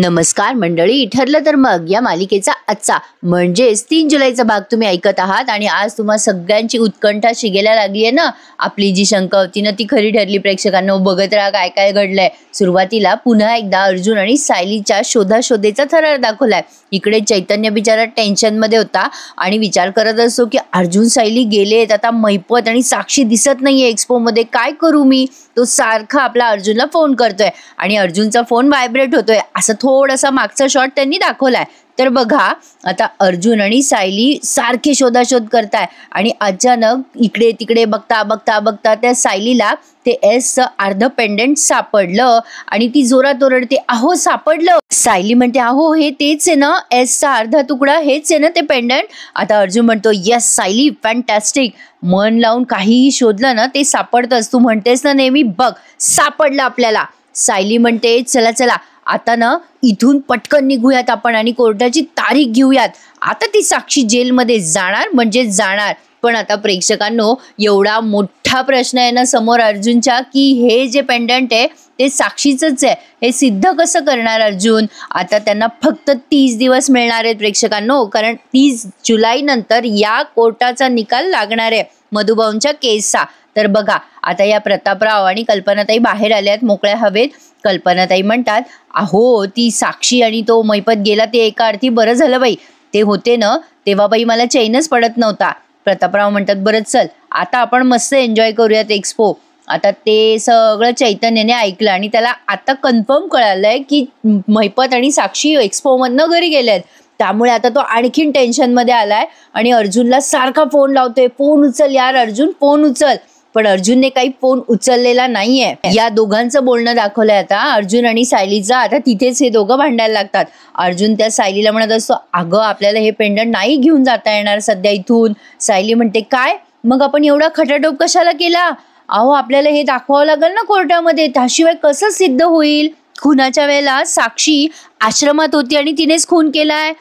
नमस्कार मंडळी, ठरलं तर मग या मालिकेचा आजचा म्हणजेच 3 जुलैचा भाग तुम्ही ऐकत आहात आणि आज तुम्हा सगळ्यांची उत्कंठा शिगेला लागली आहे ना. आपली जी शंका होती ना ती खरी ठरली. प्रेक्षकांना बघत राहा काय काय घडलंय. सुरुवातीला पुन्हा एकदा अर्जुन आणि सायलीच्या शोधाशोधेचा थरार दाखवलाय. इकडे चैतन्य बिचारा टेन्शन मध्ये होता आणि विचार करत असतो की अर्जुन सायली गेलेत, आता मैपत आणि साक्षी दिसत नाहीये एक्सपो मध्ये, काय करू मी. तो सारखा आपला अर्जुनला फोन करतोय आणि अर्जुनचा फोन व्हायब्रेट होतोय. असं थोडासा मागचा शॉट त्यांनी दाखवलाय. तर बघा आता अर्जुन आणि सायली सारखे शोधाशोध करताय आणि अचानक इकडे तिकडे बघता बघता बघता त्या सायलीला ते एसचं अर्ध पेंडंट सापडलं आणि ती जोरात ओरडते, अहो सापडलं. सायली म्हणते, अहो हे तेच आहे ना, एसचा अर्धा तुकडा हेच आहे ना ते पेंडंट. आता अर्जुन म्हणतो, यस सायली, फॅन्टॅस्टिक. मन लावून काहीही शोधलं ना ते सापडतंच. तू म्हणतेस ना नेहमी, बघ सापडलं आपल्याला. सायली म्हणते, चला चला आता ना इथून पटकन निघूयात आपण आणि कोर्टाची तारीख घेऊयात. आता ती साक्षी जेलमध्ये जाणार म्हणजे जाणार. पण आता प्रेक्षकांनो एवढा मोठा प्रश्न आहे ना समोर अर्जुनच्या की हे जे पेंडंट आहे ते साक्षीचंच आहे, हे सिद्ध कसं करणार अर्जुन. आता त्यांना फक्त 30 दिवस मिळणार आहेत प्रेक्षकांनो, कारण 30 जुलै नंतर या कोर्टाचा निकाल लागणार आहे मधुभाऊंच्या केसचा. तर बघा आता या प्रतापराव आणि कल्पनाताई बाहेर आल्यात मोकळ्या हवेत. कल्पनाताई म्हणतात, अहो ती साक्षी आणि तो मैपत गेला ते एका अर्थी बरं झालं बाई. ते होते ना तेव्हा बाई मला चैनच पडत नव्हता. प्रतापराव म्हणतात, बरं चल आता आपण मस्त एन्जॉय करूयात एक्सपो. आता ते सगळं चैतन्याने ऐकलं आणि त्याला आता कन्फर्म कळालंय की मैपत आणि साक्षी एक्सपोमधनं घरी गेल्यात. त्यामुळे आता तो आणखीन टेन्शनमध्ये आलाय आणि अर्जुनला सारखा फोन लावतोय, फोन उचल यार अर्जुन, फोन उचल. पण अर्जुनने काही फोन उचललेला नाहीये. या दोघांचं बोलणं दाखवलंय आता अर्जुन आणि सायलीचं. आता तिथेच हे दोघं भांडायला लागतात. अर्जुन त्या सायलीला म्हणत असतो, अगं आपल्याला हे पेंडंट नाही घेऊन जाता येणार सध्या इथून. सायली म्हणते, काय मग आपण एवढा खटाटोप कशाला केला. अहो आपल्याला हे दाखवावं लागेल ना कोर्टामध्ये, त्याशिवाय कसं सिद्ध होईल. खुनाच्या वेळेला साक्षी आश्रमात होती आणि तिनेच खून केलाय.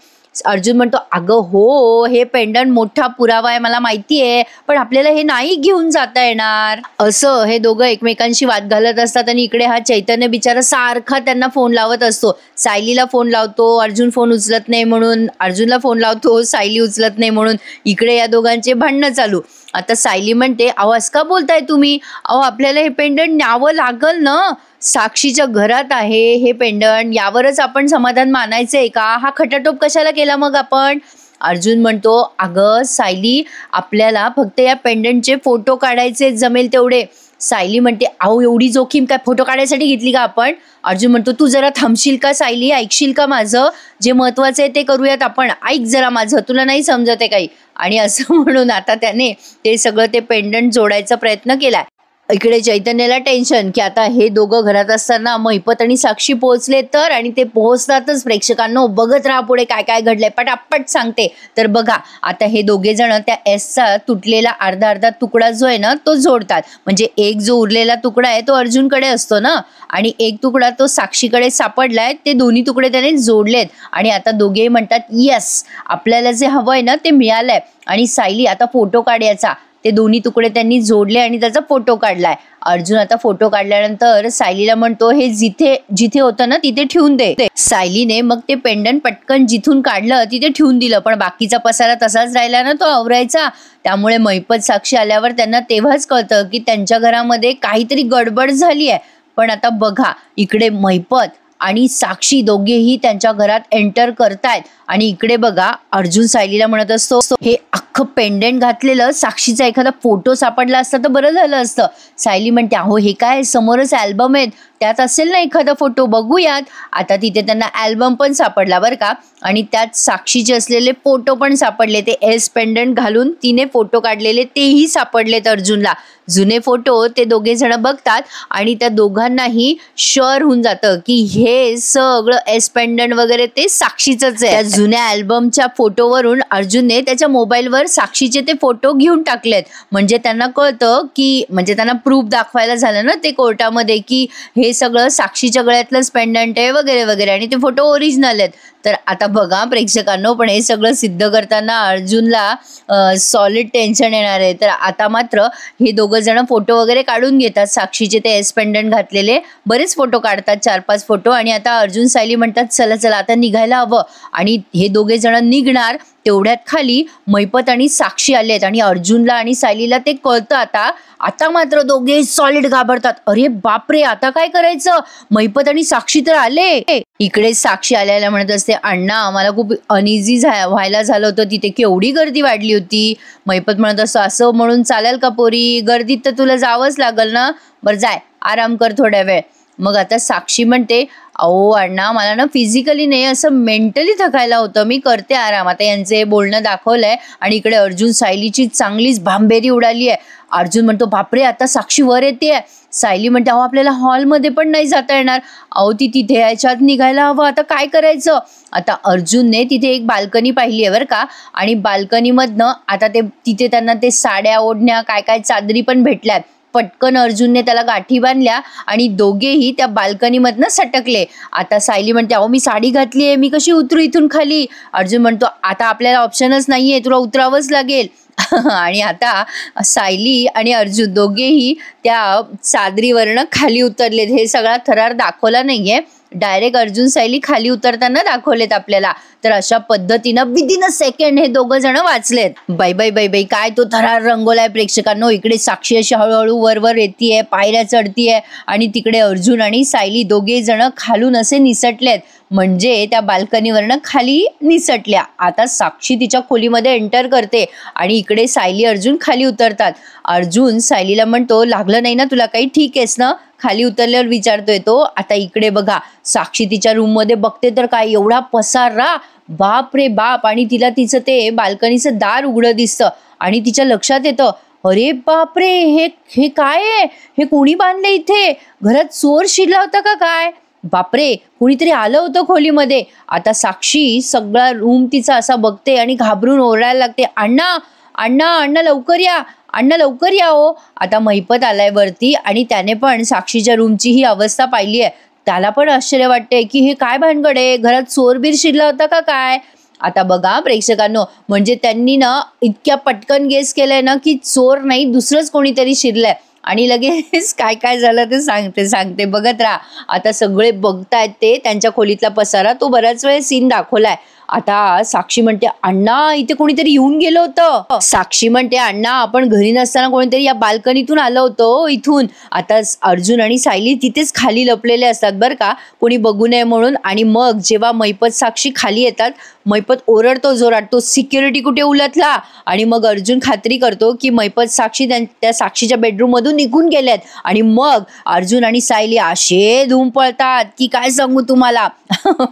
अर्जुन म्हणतो, अगं हो हे पेंडंट मोठा पुरावा आहे मला माहिती आहे, पण आपल्याला हे नाही घेऊन जाता येणार. असं हे दोघं एकमेकांशी वाद घालत असतात आणि इकडे हा चैतन्य बिचारा सारखा त्यांना फोन लावत असतो. सायलीला फोन लावतो, अर्जुन फोन उचलत नाही म्हणून, अर्जुनला फोन लावतो, सायली उचलत नाही म्हणून. इकडे या दोघांचे भांडणं चालू. आता सायली म्हणते, अहो असं का बोलताय तुम्ही, अहो आपल्याला हे पेंडंट न्यावं लागल ना, साक्षीच्या घरात आहे हे पेंडंट, यावरच आपण समाधान मानायचंय का, हा खटाटोप कशाला केला मग आपण. अर्जुन म्हणतो, अगं सायली आपल्याला फक्त या पेंडंटचे फोटो काढायचे जमेल तेवढे. सायली म्हणते, अहो एवढी जोखीम काय फोटो काढायसाठी घेतली का आपण. अर्जुन म्हणतो, तू जरा थांबशील का सायली, ऐकशील का माझं, जे महत्वाचं आहे ते करूयात आपण, ऐक जरा माझं, तुला नाही समजत आहे काही. आणि असं म्हणून आता त्याने ते सगळं ते पेंडंट जोडायचा प्रयत्न केलाय. इकडे चैतन्याला टेन्शन की आता हे दोघं घरात असताना मैपत आणि साक्षी पोहोचले तर, आणि ते पोहोचतातच प्रेक्षकांनो बघत राहा पुढे काय काय घडलंय, पटापट सांगते. तर बघा आता हे दोघे जण त्या एसचा तुटलेला अर्धा अर्धा तुकडा जो आहे ना तो जोडतात. म्हणजे एक जो उरलेला तुकडा आहे तो अर्जुनकडे असतो ना आणि एक तुकडा तो साक्षीकडे सापडलाय. ते दोन्ही तुकडे त्याने जोडलेत आणि आता दोघेही म्हणतात, येस आपल्याला जे हवंय ना ते मिळालंय. आणि सायली आता फोटो काढायचा, ते दोन्ही तुकडे त्यांनी जोडले आणि त्याचा फोटो काढलाय. अर्जुन आता फोटो काढल्यानंतर सायलीला म्हणतो, हे जिथे जिथे होतं ना तिथे ठेवून दे. सायलीने मग ते पेंडंट पटकन जिथून काढलं तिथे ठेवून दिलं, पण बाकीचा पसारा तसाच राहिला ना तो आवरायचा. त्यामुळे मैपत साक्षी आल्यावर त्यांना तेव्हाच कळतं की त्यांच्या घरामध्ये काहीतरी गडबड झाली आहे. पण आता बघा इकडे मैपत आणि साक्षी दोघेही त्यांच्या घरात एंटर करतायत आणि इकडे बघा अर्जुन सायलीला म्हणत असतो, हे अख्खं पेंडंट घातलेलं साक्षीचा एखादा फोटो सापडला असता तर बरं झालं असतं. सायली म्हणते, अहो हे काय समोरच अल्बम आहेत, त्यात असेल ना एखादा फोटो, बघूयात. आता तिथे त्यांना अल्बम पण सापडला बरं का, आणि त्यात साक्षीचे असलेले फोटो पण सापडले. ते एस पेंडंट घालून तिने फोटो काढलेले तेही सापडलेत अर्जुनला. जुने फोटो ते दोघे जण बघतात आणि त्या दोघांनाही शुअर होऊन जातं की हे सगळं एस पेंडंट वगैरे ते साक्षीचंच आहे. त्या जुन्या अल्बमच्या फोटोवरून अर्जुनने त्याच्या मोबाईलवर साक्षीचे ते फोटो घेऊन टाकलेत. म्हणजे त्यांना कळतं की, म्हणजे त्यांना प्रूफ दाखवायला झालं ना ते कोर्टामध्ये की हे सगळं साक्षीच्या गळ्यातलंच पेंडंट आहे वगैरे वगैरे, आणि ते फोटो ओरिजिनल आहेत. तर आता बघा प्रेक्षकांनो, पण हे सगळं सिद्ध करताना अर्जुनला सॉलिड टेन्शन येणार आहे. तर आता मात्र हे दोघं जण फोटो वगैरे काढून घेतात. साक्षीचे ते एस पेंडंट घातलेले बरेच फोटो काढतात, 4-5 फोटो. आणि आता अर्जुन सायली म्हणतात चला चला आता निघायला हवं. आणि हे दोघे जण निघणार तेवढ्यात खाली मैपत आणि साक्षी आलेत आणि अर्जुनला आणि सायलीला ते कळतं. आता मात्र दोघे सॉलिड घाबरतात. अरे बापरे, आता काय करायचं? मैपत आणि साक्षी तर आले. इकडे साक्षी आल्याला म्हणत असते, अण्णा आम्हाला खूप अनइझी व्हायला झालं होतं, तिथे केवढी गर्दी वाढली होती. मैपत म्हणत असतो, असं म्हणून चालेल का पोरी? गर्दीत तर तुला जावंच लागल ना. बरं जाय, आराम कर थोड्या वेळ. मग आता साक्षी म्हणते, अहो अण्णा मला ना फिजिकली नाही असं मेंटली थकायला होतं, मी करते आराम. आता यांचे बोलणं दाखवलंय आणि इकडे अर्जुन सायलीची चांगलीच भांबेरी उडाली आहे. अर्जुन म्हणतो बापरे आता साक्षी वर येते. सायली म्हणते अहो आपल्याला हॉलमध्ये पण नाही जाता येणार. अहो ती तिथे याच्यात निघायला हवं, आता काय करायचं? आता अर्जुनने तिथे एक बाल्कनी पाहिली आहे बरं का, आणि बाल्कनीमधनं आता तिथे त्यांना ते साड्या ओढण्या काय काय चादरी पण भेटल्यात. पटकन अर्जुनने त्याला गाठी बांधल्या आणि दोघेही त्या बाल्कनीमधनं सटकले. आता सायली म्हणते अहो मी साडी घातली आहे, मी कशी उतरू इथून खाली? अर्जुन म्हणतो आता आपल्याला ऑप्शनच नाहीये, तुला उतरावंच लागेल. आणि आता सायली आणि अर्जुन दोघेही त्या चादरीवरनं खाली उतरलेत. हे सगळा थरार दाखवला नाहीये, डायरेक्ट अर्जुन सायली खाली उतरताना दाखवलेत आपल्याला. तर अशा पद्धतीनं विदिन अ सेकंड हे दोघं जण वाचलेत. बाई बाई बाई बाई, काय तो थरार रंगवलाय प्रेक्षकांनो. इकडे साक्षी अशी हळूहळू वरवर येतीये, पायऱ्या चढतीये आणि तिकडे अर्जुन आणि सायली दोघे जण खालून असे निसटलेत, म्हणजे त्या बाल्कनीवरनं खाली निसटल्या. आता साक्षी तिच्या खोलीमध्ये एंटर करते आणि इकडे सायली अर्जुन खाली उतरतात. अर्जुन सायलीला म्हणतो लागलं नाही ना तुला काही, ठीक आहेस ना? खाली उतरल्यावर विचारतोय तो. आता इकडे बघा साक्षी तिच्या रूम मध्ये बघते तर काय एवढा पसारा, बाप रे बाप. आणि तिला तिचं ते बाल्कनीचं दार उघडं दिसतं आणि तिच्या लक्षात येतं अरे बापरे, हे काय आहे? हे कोणी बांधले इथे? घरात चोर शिरला होता का काय? बापरे, कुणीतरी आलं होतं खोलीमध्ये. आता साक्षी सगळा रूम तिचा असा बघते आणि घाबरून ओरडायला लागते, अण्णा अण्णा अण्णा लवकर या, अण्णा लवकर या हो. आता मैपत आलाय वरती आणि त्याने पण साक्षीच्या रूमची ही अवस्था पाहिली आहे. त्याला पण आश्चर्य वाटते की हे काय भानगड आहे, घरात चोरबीर शिरला होता का काय? आता बघा प्रेक्षकांनो, म्हणजे त्यांनी ना इतक्या पटकन गेस केलंय ना की चोर नाही दुसरंच कोणीतरी शिरलंय. आणि लगेच काय काय झालं ते सांगते बघत राहा. आता सगळे बघतायत ते त्यांच्या खोलीतला पसारा, तो बराच वेळ सीन दाखवलाय. आता साक्षी म्हणते अण्णा इथे कोणीतरी येऊन गेलं होतं. साक्षी म्हणते अण्णा आपण घरी नसताना कोणीतरी या बाल्कनीतून आलं होतं इथून. आता अर्जुन आणि सायली तिथेच खाली लपलेले असतात बरं का, कोणी बघू नये म्हणून. आणि मग जेव्हा मैपत साक्षी खाली येतात, मैपत ओरडतो जोरात, तो सिक्युरिटी कुठे उलटला? आणि मग अर्जुन खात्री करतो की मैपत साक्षी त्या साक्षीच्या बेडरूम मधून निघून गेल्यात. आणि मग अर्जुन आणि सायली असे धूम पळतात की काय सांगू तुम्हाला.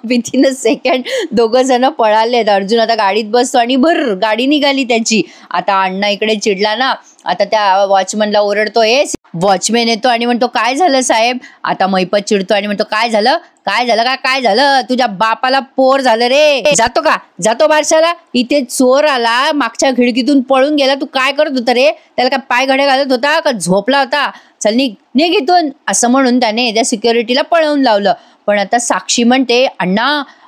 विथिन अ सेकंड दोघं जण पळालेत. अर्जुन आता गाडीत बसतो आणि भर गाडी निघाली त्याची. आता अण्णा इकडे चिडला ना, आता त्या वॉचमनला ओरडतोय. वॉचमॅन येतो आणि म्हणतो काय झालं साहेब? आता मैपत चिडतो आणि म्हणतो काय झालं काय झालं? तुझ्या बापाला पोर झालं रे. जातो बारशाला. इथे चोर आला, मागच्या खिडकीतून पळून गेला, तू काय करत होता रे? त्याला काय पाय घडे घालत होता का झोपला होता? चल निघ इथून, असं म्हणून त्याने त्या सिक्युरिटीला पळवून लावलं. पण आता साक्षी म्हणते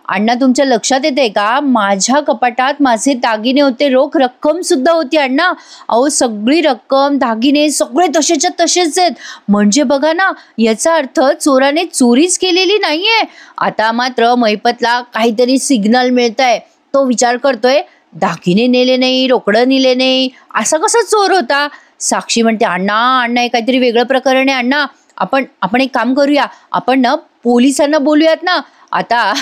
अण्णा तुमच्या लक्षात येते का, माझ्या कपाटात माझे दागिने होते, रोख रक्कम सुद्धा होती अण्णा. अहो सगळी रक्कम दागिने सगळे तसेच्या तसेच आहेत. म्हणजे बघा ना, याचा अर्थ चोराने चोरीच केलेली नाहीये. आता मात्र मैपतला काहीतरी सिग्नल मिळतंय. तो विचार करतोय दागिने नेले नाही, रोकडं नेले नाही, असा कसा चोर होता? साक्षी म्हणते अण्णा हे काहीतरी वेगळं प्रकरण आहे अण्णा. आपण एक काम करूया, आपण ना पोलिसांना बोलूयात ना. आता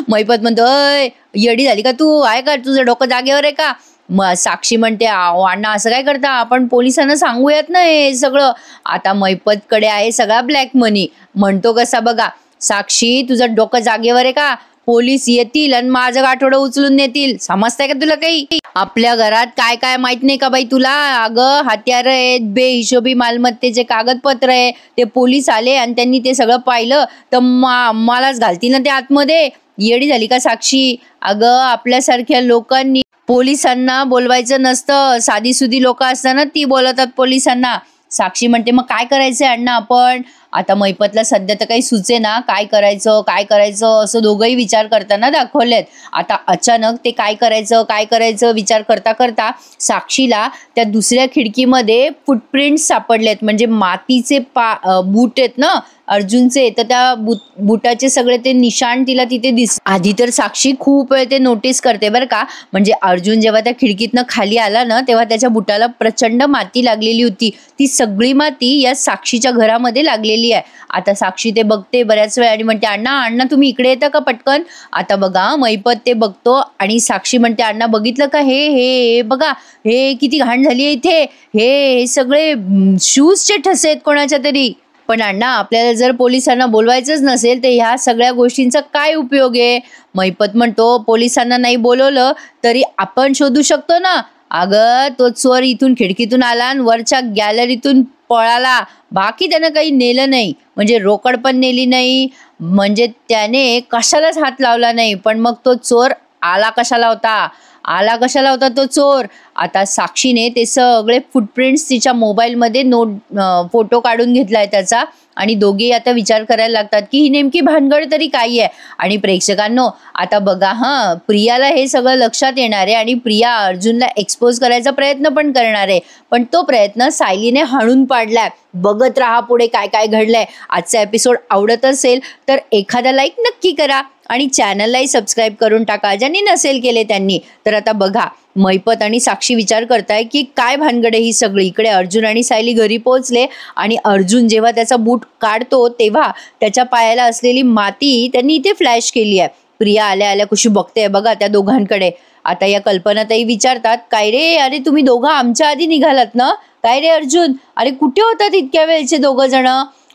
मैपत म्हणतो अय येडी झाली का तू, आहे का तुझं डोकं जागेवर आहे का? मग साक्षी म्हणते अण्णा असं काय करता, आपण पोलिसांना सांगूयात ना हे सगळं. आता मैपतकडे आहे सगळा ब्लॅक मनी. म्हणतो कसा बघा, साक्षी तुझं डोकं जागेवर आहे का? पोलीस येतील आणि माझं गाठोडं उचलून नेतील, समजतंय का तुला काही? आपल्या घरात काय काय माहित नाही का बाई तुला? अगं हत्यार आहेत, बेहिशोबी मालमत्तेचे कागदपत्र आहे. ते पोलीस आले आणि त्यांनी ते सगळं पाहिलं तर मलाच घालतील ना ते आतमध्ये. येडी झाली का साक्षी? अगं आपल्यासारख्या लोकांनी पोलिसांना बोलवायचं नसतं, साधी सुधी लोक असताना ती बोलवतात पोलिसांना. साक्षी म्हणते मग काय करायचंय अण्णा आपण? आता मैपतला सध्या तर काही सुचेना काय करायचं असं दोघंही विचार करताना दाखवलेत. आता अचानक ते काय करायचं विचार करता करता साक्षीला त्या दुसऱ्या खिडकीमध्ये फुटप्रिंट्स सापडलेत. म्हणजे मातीचे बूट आहेत ना अर्जुनचे, तर त्या बुटाचे सगळे ते निशाण तिला तिथे आधी तर साक्षी खूप वेळ ते नोटीस करते बरं का. म्हणजे अर्जुन जेव्हा त्या खिडकीतनं खाली आला ना तेव्हा त्याच्या बुटाला प्रचंड माती लागलेली होती. ती सगळी माती या साक्षीच्या घरामध्ये लागलेली आहे. आता साक्षी ते बघते बऱ्याच वेळ आणि म्हणते, अण्णा तुम्ही इकडे येता का पटकन. आता बघा मैपत ते बघतो आणि साक्षी म्हणते, अण्णा बघितलं का हे बघा, हे किती घाण झाली आहे इथे, हे सगळे शूजचे ठसे आहेत कोणाच्या तरी. पण अण्णा आपल्याला जर पोलिसांना बोलवायचंच नसेल तर ह्या सगळ्या गोष्टींचा काय उपयोग आहे. मैपत म्हणतो, पोलिसांना नाही बोलवलं तरी आपण शोधू शकतो ना. अगं तो चोर इथून खिडकीतून आला आणि वरच्या गॅलरीतून पळाला, बाकी त्यानं काही नेलं नाही. म्हणजे रोकड पण नेली नाही, म्हणजे त्याने कशालाच हात लावला नाही. पण मग तो चोर आला कशाला होता तो चोर. आता साक्षीने ते सगळे फुटप्रिंट्स तिच्या मोबाईलमध्ये फोटो काढून घेतलाय त्याचा. आणि दोघेही आता विचार करायला लागतात की ही नेमकी भानगड तरी काय आहे. आणि प्रेक्षकांनो आता बघा प्रियाला हे सगळं लक्षात येणार आहे आणि प्रिया अर्जुनला एक्सपोज करायचा प्रयत्न पण करणार आहे. पण तो प्रयत्न सायलीने हाणून पाडलाय. बघत राहा पुढे काय काय घडलंय. आजचा एपिसोड आवडत असेल तर एखादा लाईक नक्की करा आणि चॅनललाही सबस्क्राईब करून टाका ज्यांनी नसेल केले त्यांनी. तर आता बघा मैपत आणि साक्षी विचार करताय की काय भानगड आहे ही सगळी. इकडे अर्जुन आणि सायली घरी पोहोचले आणि अर्जुन जेव्हा त्याचा बूट काढतो तेव्हा त्याच्या पायाला असलेली माती त्यांनी इथे फ्लॅश केली आहे. प्रिया आल्या कुशी बघते बघा त्या दोघांकडे. आता या कल्पनाताई विचारतात, काय रे, अरे तुम्ही दोघं आमच्या आधी निघालात ना. काय रे अर्जुन, अरे कुठे होतात इतक्या वेळचे दोघं जण.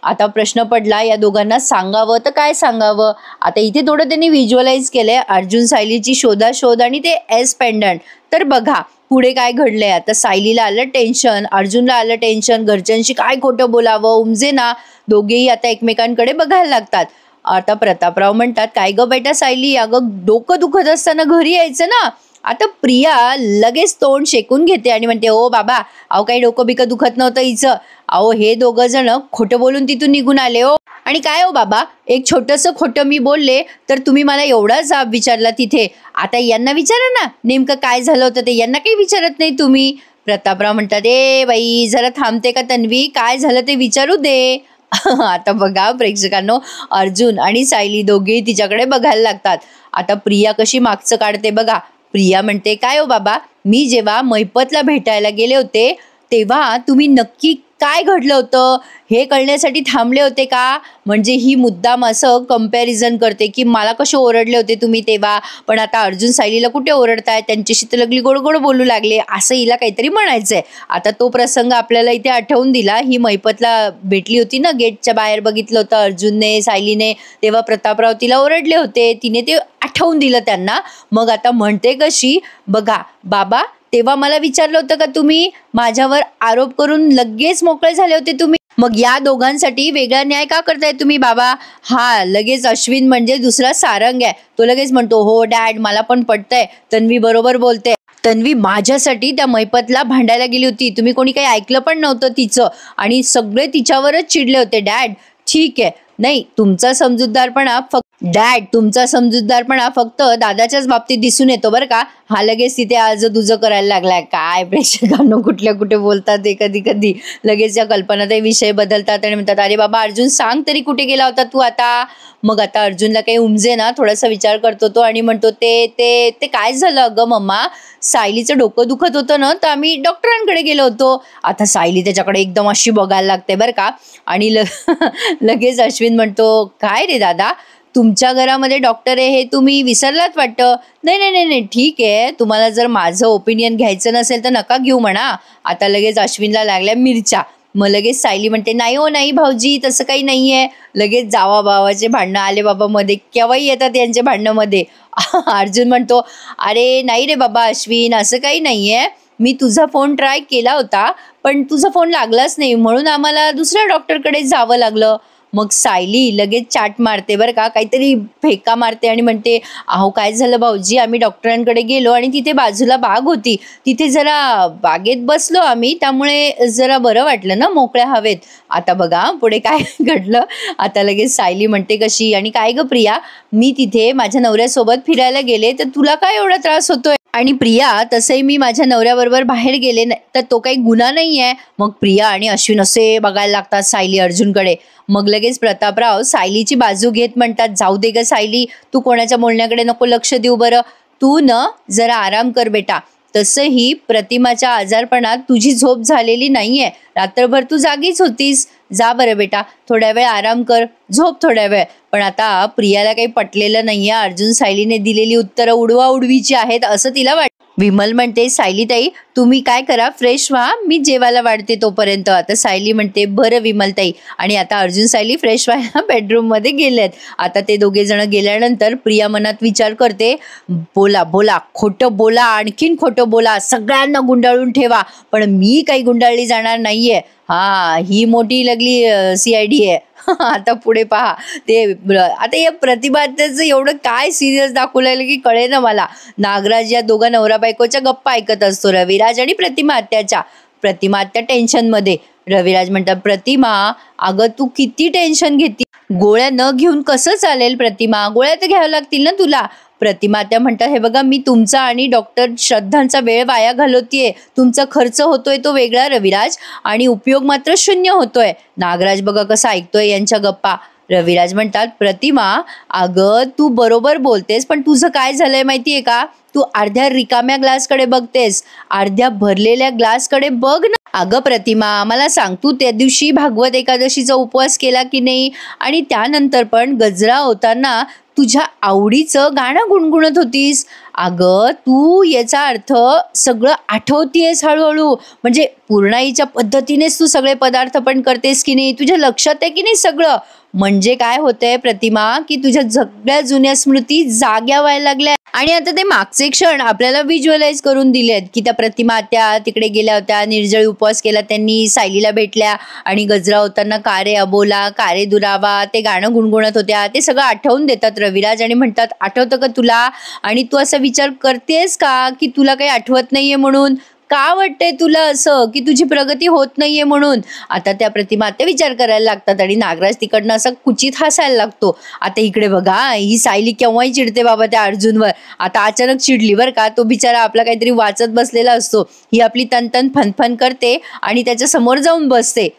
आता प्रश्न पडला या दोघांना सांगावं तर काय सांगावं. आता इथे थोडं त्यांनी व्हिज्युअलाइज केलंय अर्जुन सायलीची शोध आणि ते एस पेंडंट. तर बघा पुढे काय घडलंय. आता सायलीला आलं टेन्शन, अर्जुनला आलं टेन्शन, घरच्यांशी काय खोटं बोलावं उमजे ना. दोघेही आता एकमेकांकडे बघायला लागतात. आता प्रतापराव म्हणतात, काय ग बेटा सायली, अगं डोकं दुखत असताना घरी यायचं ना. आता प्रिया लगेच तोंड शेकून घेते आणि म्हणते, ओ बाबा अहो काही डोकं बिकं दुखत नव्हतं हिचं. अहो हे दोघं जण खोटं बोलून तिथून निघून आले हो. आणि काय हो बाबा, एक छोटंसं खोटं मी बोलले तर तुम्ही मला एवढा जाब विचारला तिथे. आता यांना विचारा ना नेमकं काय झालं होतं ते. यांना काही विचारत नाही तुम्ही. प्रतापराव म्हणतात, ए बाई जरा थांबते का तन्वी, काय झालं ते विचारू दे. आता बघा प्रेक्षकांनो अर्जुन आणि सायली दोघेही तिच्याकडे बघायला लागतात. आता प्रिया कशी मागचं काढते बघा. प्रिया म्हणते, काय हो बाबा, मी जेव्हा मैपतला भेटायला गेले होते तेव्हा तुम्ही नक्की काय घडलं होतं हे कळण्यासाठी थांबले होते का. म्हणजे ही मुद्दाम असं कंपॅरिझन करते की मला कसे ओरडले होते तुम्ही तेव्हा, पण आता अर्जुन सायलीला कुठे ओरडताय, त्यांच्याशी तर लगली गोड गोड बोलू लागले, असं हिला काहीतरी म्हणायचंय. आता तो प्रसंग आपल्याला इथे आठवून दिला. ही मैपतला भेटली होती ना, गेटच्या बाहेर बघितलं होतं अर्जुनने सायलीने, तेव्हा प्रतापराव तिला ओरडले होते, तिने ते आठवून दिलं त्यांना. मग आता म्हणते कशी बघा, बाबा तेव्हा मला विचारलं होतं का तुम्ही, माझ्यावर आरोप करून लगेच मोकळे झाले होते तुम्ही. मग या दोघांसाठी वेगळा न्याय का करताय तुम्ही बाबा. हा लगेच अश्विन म्हणजे दुसरा सारंग आहे, तो लगेच म्हणतो, हो डॅड मला पण पटतंय, तन्वी बरोबर बोलते. तन्वी माझ्यासाठी त्या मैपतला भांडायला गेली होती, तुम्ही कोणी काही ऐकलं पण नव्हतं तिचं आणि सगळे तिच्यावरच चिडले होते. डॅड ठीक आहे, नाही तुमचा समजूतदारपणा फक्त दादाच्याच बाबतीत दिसून येतो बरं का. हा लगेच तिथे आज तुझं करायला लागलाय. काय प्रेक्षकांनो कुठे बोलतात ते कधी लगेच या कल्पना ते विषय बदलतात आणि म्हणतात, अरे बाबा अर्जुन सांग तरी कुठे गेला होता तू आता. मग आता अर्जुनला काही उमजे ना, थोडासा विचार करतो तो आणि म्हणतो, ते काय झालं अगं मम्मा, सायलीचं डोकं दुखत होतं ना तर आम्ही डॉक्टरांकडे गेलो होतो. आता सायली त्याच्याकडे एकदम अशी बघायला लागते बरं का. आणि लगेच अश्विन म्हणतो, काय रे दादा तुमच्या घरामध्ये डॉक्टर आहे हे तुम्ही विसरलात वाटतं. नाही ठीक आहे, तुम्हाला जर माझं ओपिनियन घ्यायचं नसेल तर नका घेऊ म्हणा. आता लगेच अश्विनला लागल्या मिरच्या. मग लगेच सायली म्हणते, नाही हो नाही भाऊजी तसं काही नाहीये. लगेच जावा भावाचे भांडणं आले बाबा मध्ये, केव्हाही येतात यांचे भांडणं मध्ये. अर्जुन म्हणतो, अरे नाही रे बाबा अश्विन असं काही नाहीये, मी तुझा फोन ट्राय केला होता पण तुझा फोन लागलाच नाही म्हणून आम्हाला दुसऱ्या डॉक्टरकडे जावं लागलं. मग सायली लगेच चाट मारते बरं का, काहीतरी फेका मारते आणि म्हणते, अहो काय झालं भाऊजी, आम्ही डॉक्टरांकडे गेलो आणि तिथे बाजूला बाग होती, तिथे जरा बागेत बसलो आम्ही, त्यामुळे जरा बरं वाटलं ना मोकळ्या हवेत. आता बघा पुढे काय घडलं. आता लगेच सायली म्हणते कशी, आणि काय ग प्रिया, मी तिथे माझ्या नवऱ्यासोबत फिरायला गेले तर तुला काय एवढा त्रास होतोय? आणि प्रिया, तसंही मी माझ्या नवऱ्याबरोबर बाहेर गेले तर तो काही गुन्हा नाहीये. मग प्रिया आणि अश्विन असे बघायला लागतात सायली अर्जुनकडे. मग लगेच प्रतापराव सायलीची बाजू घेत म्हणतात, जाऊ दे ग सायली, तू कोणाच्या बोलण्याकडे नको लक्ष देऊ बरं, तू न जरा आराम कर बेटा. तसंही प्रतिमाच्या आजारपणात तुझी झोप झालेली नाहीये, रात्रभर तू जागीच होतीस. जा बरं बेटा, थोड्या वेळ आराम कर, झोप थोड्या वेळ. पण आता प्रियाला काही पटलेलं नाहीये, अर्जुन सायलीने दिलेली उत्तरं उडवाउडवीची आहेत असं तिला वाटतं. विमल म्हणते, सायलीताई तुम्ही काय करा, फ्रेश व्हा, मी जेवायला वाढते तोपर्यंत. आता सायली म्हणते, बरं विमलताई. आणि आता अर्जुन सायली फ्रेश व्हायला बेडरूम मध्ये गेलेत. आता ते दोघे जण गेल्यानंतर प्रिया मनात विचार करते, बोला बोला, खोटं बोला, आणखीन खोटं बोला, सगळ्यांना गुंडाळून ठेवा, पण मी काही गुंडाळली जाणार नाहीये. हा, ही मोठी लागली CID आहे. आता पुढे पहा ते आता या प्रतिभाचं एवढं काय सिरियस दाखवलेलं की कळे ना मला. नागराज या दोघा नवरा बायकोच्या गप्पा ऐकत असतो, रविराज आणि प्रतिमा आत्याच्या. प्रतिमा आत्या टेन्शन मध्ये. रविराज म्हणतात, प्रतिमा अगं तू किती टेन्शन घेती, गोळ्या न घेऊन कसं चालेल प्रतिमा, गोळ्या तर घ्याव्या लागतील ना तुला. प्रतिमा त्या म्हणतात, हे बघा मी तुमचा आणि डॉक्टर श्रद्धांचा वेळ वाया घालवतीये, तुमचा खर्च होतोय तो वेगळा रविराज, आणि उपयोग मात्र शून्य होतोय. नागराज बघा कसा ऐकतोय यांच्या गप्पा. रविराज म्हणतात, प्रतिमा अगं तू बरोबर बोलतेस, पण तुझं काय झालंय माहितीये का, तू अर्ध्या रिकाम्या ग्लासकडे बघतेस, अर्ध्या भरलेल्या ग्लासकडे बघ ना. अगं प्रतिमा मला सांग, तू त्या दिवशी भागवत एकादशीचा उपवास केला की नाही, आणि त्यानंतर पण गजरा होताना तुझ्या आवडीचं गाणं गुणगुणत होतीस. अगं तू याचा अर्थ सगळं आठवतीयस हळूहळू, म्हणजे पूर्णाईच्या पद्धतीनेच तू सगळे पदार्थ पण करतेस की नाही, तुझ्या लक्षात आहे की नाही सगळं. म्हणजे काय होतंय प्रतिमा, की तुझ्या सगळ्या जुन्या स्मृती जाग्या व्हायला लागल्या, आणि आता ते मागचे क्षण आपल्याला व्हिज्युअलाइज करून दिलेत, की त्या प्रतिमा त्या तिकडे गेल्या होत्या, निर्जळी उपवास केला त्यांनी, सायलीला भेटल्या, आणि गजरा होताना कारे अबोला कारे दुरावा ते गाणं गुणगुणत होत्या. ते सगळं आठवून देतात रविराज आणि म्हणतात, आठवतं का तुला, आणि तू असा विचार करतेस का की तुला काही आठवत नाहीये म्हणून, का वाटतंय तुला असं की तुझी प्रगती होत नाहीये म्हणून. आता त्या प्रतिमा ते विचार करायला लागतात, आणि नागराज तिकडनं असं कुचित हसायला लागतो. आता इकडे बघा ही सायली केव्हाही चिडते बाबा त्या अर्जुनवर. आता अचानक चिडली बरं का, तो बिचारा आपला काहीतरी वाचत बसलेला असतो, ही आपली तनतन फनफन करते आणि त्याच्या समोर जाऊन बसते.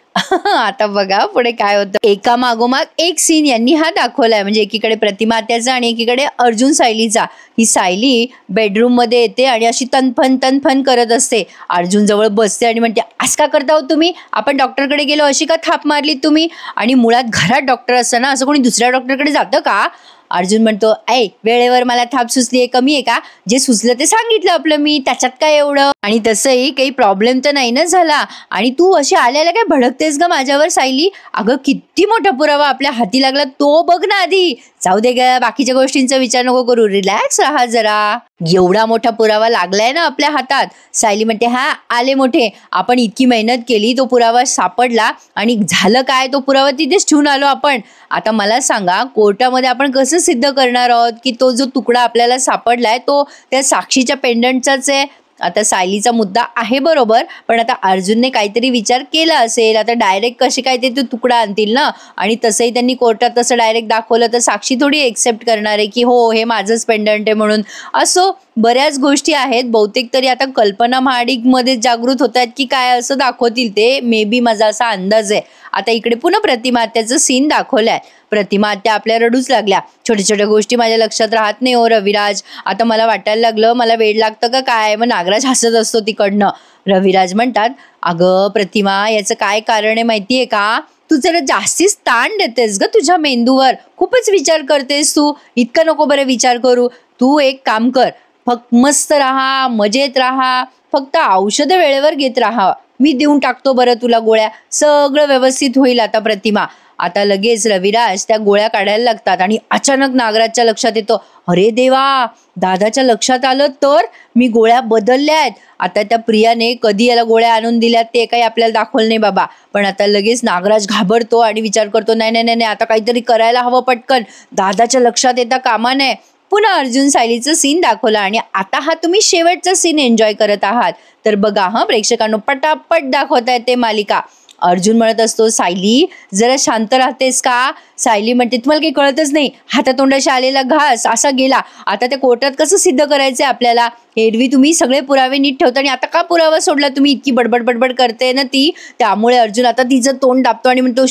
आता बघा पुढे काय होतं. एका मागोमाग एक सीन यांनी हा दाखवलाय, म्हणजे एकीकडे प्रतिमा त्याचा आणि एकीकडे अर्जुन सायलीचा. ही सायली बेडरूम मध्ये येते आणि अशी तनफन करत असते, अर्जुन जवळ बसते आणि म्हणते, असं का करता हो तुम्ही, आपण डॉक्टरकडे गेलो अशी का थाप मारली तुम्ही, आणि मुळात घरात डॉक्टर असताना असं कोणी दुसऱ्या डॉक्टरकडे जातं का. अर्जुन म्हणतो, ऐ वेळेवर मला थाप सुचली आहे कमी आहे का, जे सुचलं ते सांगितलं आपलं मी, त्याच्यात काय एवढं, आणि तसंही काही प्रॉब्लेम तर नाही ना झाला, आणि तू अशी आल्याला काय भडकतेस ग माझ्यावर सायली, अगं किती मोठा पुरावा आपल्या हाती लागला तो बघ ना आधी, जाऊ दे ग बाकीच्या गोष्टींचा विचार नको करू, रिलॅक्स राहा जरा, एवढा मोठा पुरावा लागलाय ना आपल्या हातात. सायली म्हणते, हा आले मोठे, आपण इतकी मेहनत केली, तो पुरावा सापडला, आणि झालं काय, तो पुरावा तिथेच ठेवून आलो आपण. आता मला सांगा कोर्टामध्ये आपण कसं सिद्ध करणार आहोत की तो जो तुकडा आपल्याला सापडलाय तो त्या साक्षीच्या पेंडंटचाच आहे. आता सायलीचा मुद्दा आहे बरोबर, पण आता अर्जुनने काहीतरी विचार केला असेल, आता डायरेक्ट कसे काय ते तुकडा आणतील ना, आणि तसंही त्यांनी कोर्टात तसं डायरेक्ट दाखवलं तर साक्षी थोडी एक्सेप्ट करणार आहे की हो हे माझंच पेंडंट आहे म्हणून. असो बऱ्याच गोष्टी आहेत, बहुतेक तरी आता कल्पना महाडिक मध्ये जागृत होत आहेत की काय असं दाखवतील ते, मे बी माझा असा अंदाज आहे. आता इकडे पुन्हा प्रतिमा आत्याचं सीन दाखवलाय. प्रतिमा आत्या आपल्या रडूच लागल्या, छोट्या छोट्या गोष्टी माझ्या लक्षात राहत नाही हो रविराज, आता मला वाटायला लागलं मला वेळ लागतं का काय. मग नागराज हसत असतो तिकडनं. रविराज म्हणतात, अगं प्रतिमा याचं काय कारण आहे माहितीये का, तू जरा जास्तीच ताण देतेस ग तुझ्या मेंदूवर, खूपच विचार करतेस तू, इतका नको बरं विचार करू. तू एक काम कर, फक्त मस्त राहा, मजेत राहा, फक्त औषधं वेळेवर घेत राहा, मी देऊन टाकतो बरं तुला गोळ्या, सगळं व्यवस्थित होईल. आता प्रतिमा आता लगेच रविराज त्या गोळ्या काढायला लागतात आणि अचानक नागराजच्या लक्षात येतं, अरे देवा, दादाच्या लक्षात आलं तर मी गोळ्या बदलल्यात. आता त्या प्रियाने कधी याला गोळ्या आणून दिल्यात ते काही आपल्याला दाखवलं नाही बाबा, पण आता लगेच नागराज घाबरतो आणि विचार करतो, नाही नाही नाही, आता काहीतरी करायला हवं पटकन, दादाच्या लक्षात येता कामा नये. पुन्हा अर्जुन सायलीचं सीन दाखवलं आणि आता हा तुम्ही शेवटचा सीन एन्जॉय करत आहात. तर बघा प्रेक्षकांनो, पटापट दाखवता येते मालिका. अर्जुन म्हणत असतो, सायली जरा शांत राहतेस का? सायली म्हणते, तुम्हाला काही कळतच नाही, हातातोंडाशी आलेला घास असा गेला, आता त्या कोर्टात कसं सिद्ध करायचंय आपल्याला? एरवी तुम्ही सगळे पुरावे नीट ठेवता आणि आता का पुरावा सोडला तुम्ही? इतकी बडबड बडबड करते ना ती. त्यामुळे अर्जुन आता तिचं तोंड दाबतो आणि म्हणतो,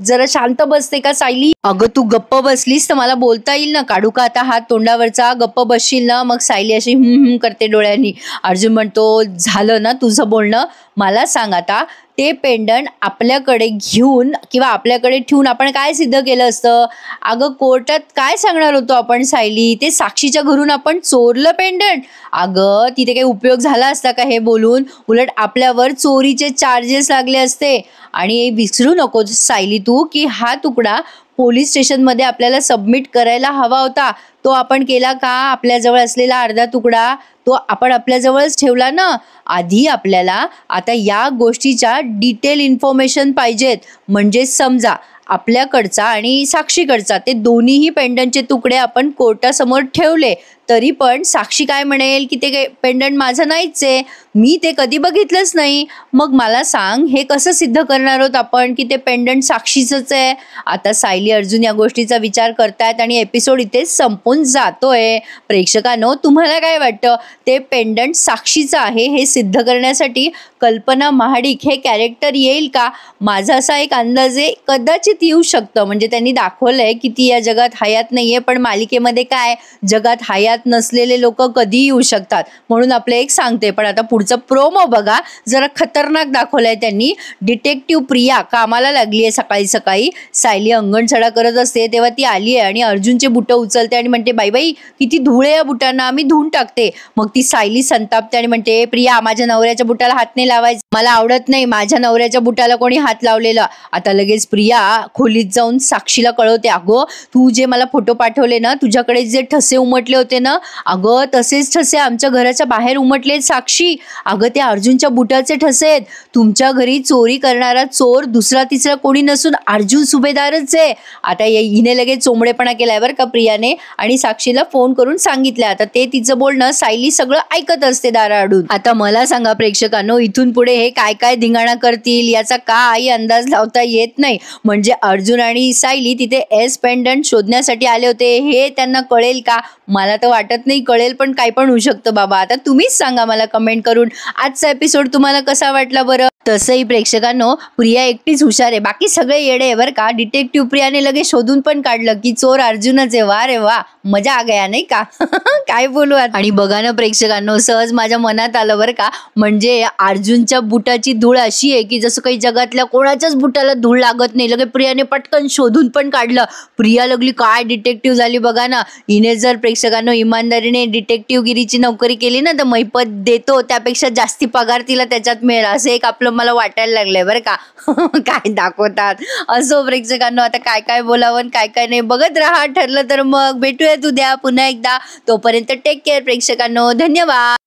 जरा शांत बसते का सायली? अगं तू गप्प बसलीस तर मला बोलता येईल ना, काढू का आता हात तोंडावरचा? गप्प बसशील ना? मग सायली अशी करते डोळ्यांनी. अर्जुन म्हणतो, झालं ना तुझं बोलणं, मला सांग आता, ते पेंडंट आपल्याकडे घेऊन किंवा आपल्याकडे ठेवून आपण काय सिद्ध केलं असतं? अगं कोर्टात काय सांगणार होतो आपण सायली? ते साक्षीच्या घरून आपण चोरलं पेंडंट. अगं तिथे काही उपयोग झाला असता का हे बोलून? उलट आपल्यावर चोरीचे चार्जेस लागले असते. आणि विसरू नको सायली तू, की हा तुकडा पोलीस स्टेशनमध्ये आपल्याला सबमिट करायला हवा होता, तो आपण केला का? आपल्याजवळ असलेला अर्धा तुकडा तो आपण आपल्याजवळच ठेवला ना. आधी आपल्याला आता या गोष्टीच्या डिटेल इन्फॉर्मेशन पाहिजेत. म्हणजे समजा आपल्याकडचा आणि साक्षीकडचा ते दोन्हीही पेंडंटचे तुकडे आपण कोर्टासमोर ठेवले, तरी पण साक्षी काय म्हणेल की ते पेंडंट माझं नाहीच आहे, मी ते कधी बघितलंच नाही. मग मला सांग, हे कसं सिद्ध करणार आहोत आपण की ते पेंडंट साक्षीचंच आहे? आता सायली अर्जुन या गोष्टीचा विचार करतायत आणि एपिसोड इथेच संपून जातोय. प्रेक्षकांनो, तुम्हाला काय वाटतं, ते पेंडंट साक्षीचं आहे हे सिद्ध करण्यासाठी कल्पना महाडिक हे कॅरेक्टर येईल का? माझा असा एक अंदाज आहे, कदाचित येऊ शकतं. म्हणजे त्यांनी दाखवलंय की ती या जगात हयात नाहीये, पण मालिकेमध्ये काय, जगात हयात नसलेले लोक कधी येऊ शकतात, म्हणून आपलं एक सांगते. पण आता पुढचं प्रोमो बघा, जरा खतरनाक दाखवलंय त्यांनी. डिटेक्टिव्ह प्रिया कामाला लागली आहे. सकाळी सकाळी सायली अंगणछडा करत असते तेव्हा ती आली आहे आणि अर्जुनचे बुटं उचलते आणि म्हणते, बाई बाई किती धूळ आहे या बुटांना, मी धुवून टाकते. मग ती सायली संतापते आणि म्हणते, प्रिया माझ्या नवऱ्याच्या बुटाला हात नाही लावायचा, मला आवडत नाही माझ्या नवऱ्याच्या बुटाला कोणी हात लावलेला. आता लगेच प्रिया खोलीत जाऊन साक्षीला कळवते, अगं तू जे मला फोटो पाठवले ना, तुझ्याकडे जे ठसे उमटले होते ना, अगं तसेच ठसे आमच्या घराच्या बाहेर उमटले साक्षी. अगं ते अर्जुनच्या बुटाचे ठसे आहेत. तुमच्या घरी चोरी करणारा चोर दुसरा तिसरा कोणी नसून अर्जुन सुभेदारच आहे. आता हिने लगेच चोंबडेपणा केलाय बरं का प्रियाने आणि साक्षीला फोन करून सांगितलं. आता ते तिचं बोलणं सायली सगळं ऐकत असते दाराआडून. आता मला सांगा प्रेक्षकांनो, इथून पुढे हे काय काय धिंगाणा करतील याचा काही अंदाज लावता येत नाही. म्हणजे अर्जुन आणि सायली तिथे एस पेंडंट शोधण्यासाठी आले होते हे त्यांना कळेल का? मला तर वाटत नाही कळेल, पण काय पण होऊ शकतं बाबा. आता तुम्हीच सांगा मला कमेंट करून, आजचा एपिसोड तुम्हाला कसा वाटला बरं? तसंही प्रेक्षकांनो, प्रिया एकटीच हुशार आहे, बाकी सगळे येडे आहे बरं का. डिटेक्टिव्ह प्रियाने लगेच शोधून पण काढलं की चोर अर्जुनच आहे. वा रे वा, मजा आ गया नाही का? काय बोलू. आणि बघा ना प्रेक्षकांनो, सहज माझ्या मनात आलं बरं का. म्हणजे अर्जुनच्या बुटाची धूळ अशी आहे की जसं काही जगातल्या कोणाच्याच बुटाला धूळ लागत नाही. लगे प्रियाने पटकन शोधून पण काढलं. प्रिया लगली काय डिटेक्टिव्ह झाली बघा ना. हिने जर प्रेक्षकांनो इमानदारीने डिटेक्टिव्ह गिरीची नोकरी केली ना, तर मैपत देतो त्यापेक्षा जास्ती पगार तिला त्याच्यात मिळेल, असं एक आपलं मला वाटायला लागलंय बरं का. काय दाखवतात असो प्रेक्षकांनो. आता काय काय बोलावं काय काय नाही बघत राहा. ठरलं तर मग भेटूयात उद्या पुन्हा एकदा. तोपर्यंत टेक केअर प्रेक्षकांनो. धन्यवाद.